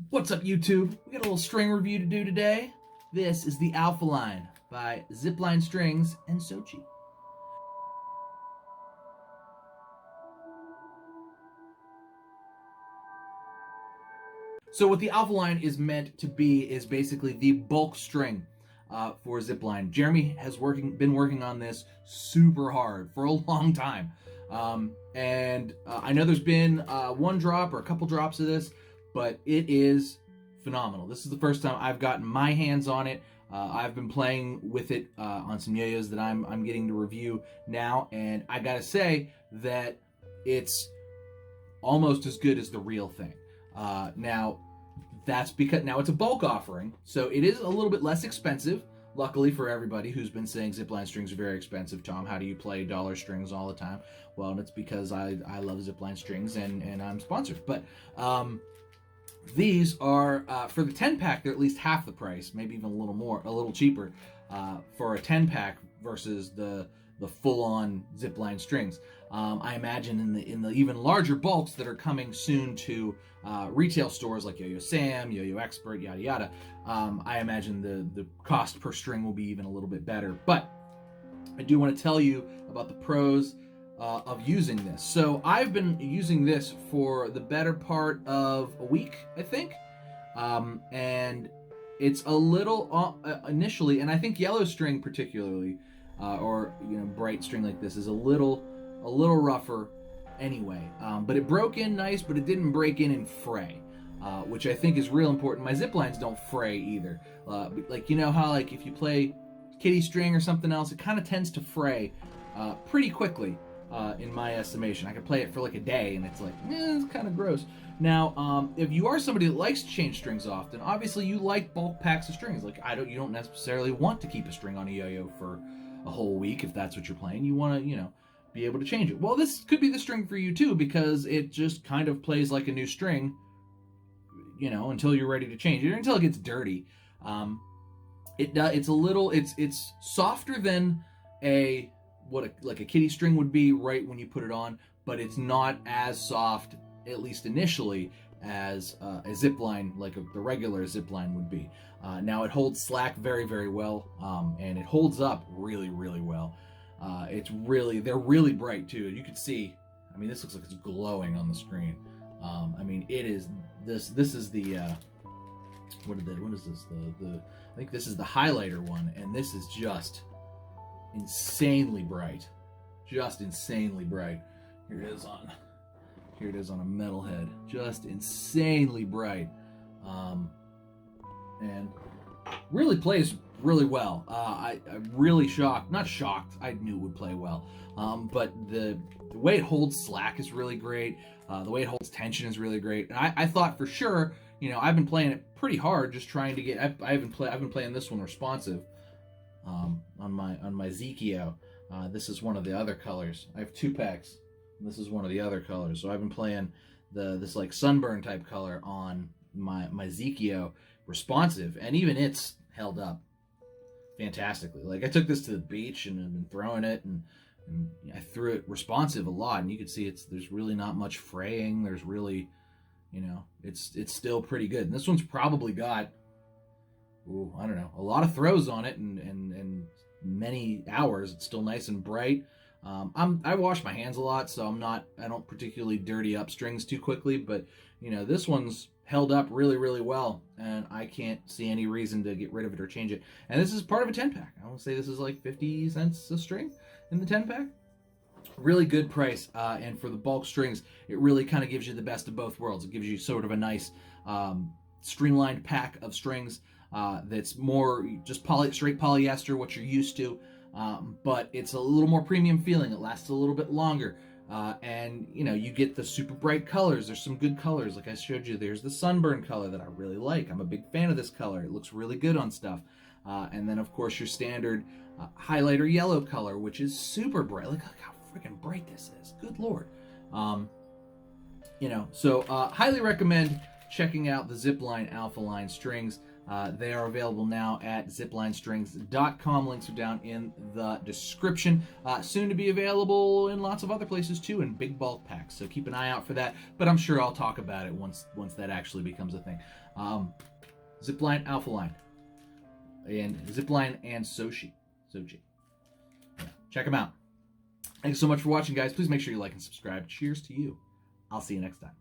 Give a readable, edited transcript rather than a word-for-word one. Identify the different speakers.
Speaker 1: What's up, YouTube? We got a little string review to do today. This is the Alpha line by Zipline Strings and Sochi. So what the Alpha line is meant to be is basically the bulk string for Zipline. Jeremy has been working on this super hard for a long time. I know there's been one drop or a couple drops of this, but it is phenomenal. This is the first time I've gotten my hands on it. I've been playing with it on some Yoyos that I'm getting to review now, and I gotta say that it's almost as good as the real thing. Now, that's because now it's a bulk offering, so it is a little bit less expensive. Luckily for everybody who's been saying Zipline strings are very expensive, Tom, how do you play dollar strings all the time? Well, it's because I love Zipline strings and I'm sponsored. But these are, for the 10-pack, they're at least half the price, maybe even a little cheaper for a 10-pack versus the full-on Zipline strings. I imagine in the even larger bulks that are coming soon to retail stores like Yoyo Sam, Yoyo Expert, yada yada, I imagine the cost per string will be even a little bit better. But I do want to tell you about the pros of using this. So I've been using this for the better part of a week, I think, and it's a little initially, and I think yellow string particularly, or bright string like this is a little rougher anyway. But it broke in nice, but it didn't break in and fray, which I think is real important. My zip lines don't fray either. Like, you know how like if you play kitty string or something else, it kind of tends to fray pretty quickly. In my estimation, I could play it for like a day and it's like, it's kind of gross. Now, if you are somebody that likes to change strings often, obviously you like bulk packs of strings. Like you don't necessarily want to keep a string on a yo-yo for a whole week if that's what you're playing. You want to, be able to change it. Well, this could be the string for you too, because it just kind of plays like a new string, until you're ready to change it, or until it gets dirty. It's softer than like a kitty string would be right when you put it on, but it's not as soft, at least initially, as a zipline, like the regular zipline would be. Now it holds slack very, very well, and it holds up really, really well. They're really bright too. You can see, this looks like it's glowing on the screen. It is, this is the, what is this? I think this is the highlighter one, and this is just insanely bright. Just insanely bright. Here it is on a metal head. Just insanely bright. And really plays really well. I'm really not shocked, I knew it would play well. But the way it holds slack is really great. The way it holds tension is really great. And I thought for sure, I've been playing it pretty hard, just trying to get, I've been playing this one responsive on my Zikio. This is one of the other colors. I have 2 packs, and this is one of the other colors. So I've been playing this like sunburn type color on my Zikio responsive, and even it's held up fantastically. Like I took this to the beach and I've been throwing it, and I threw it responsive a lot, and you can see there's really not much fraying. There's really, it's still pretty good. And this one's probably got, I don't know, a lot of throws on it and many hours. It's still nice and bright. I wash my hands a lot, so I don't particularly dirty up strings too quickly, but this one's held up really, really well, and I can't see any reason to get rid of it or change it. And this is part of a 10-pack. I want to say this is like 50 cents a string in the 10-pack. Really good price, and for the bulk strings, it really kind of gives you the best of both worlds. It gives you sort of a nice streamlined pack of strings that's more just straight polyester, what you're used to, but it's a little more premium feeling. It lasts a little bit longer. And you get the super bright colors. There's some good colors, like I showed you. There's the sunburn color that I really like. I'm a big fan of this color. It looks really good on stuff. And then of course your standard highlighter yellow color, which is super bright. Look how freaking bright this is. Good Lord. So highly recommend checking out the Zipline Alpha line strings. They are available now at ziplinestrings.com. Links are down in the description. Soon to be available in lots of other places too, in big bulk packs. So keep an eye out for that. But I'm sure I'll talk about it once that actually becomes a thing. Zipline, Alpha Line, and Zipline and Sochi. Yeah, check them out. Thanks so much for watching, guys. Please make sure you like and subscribe. Cheers to you. I'll see you next time.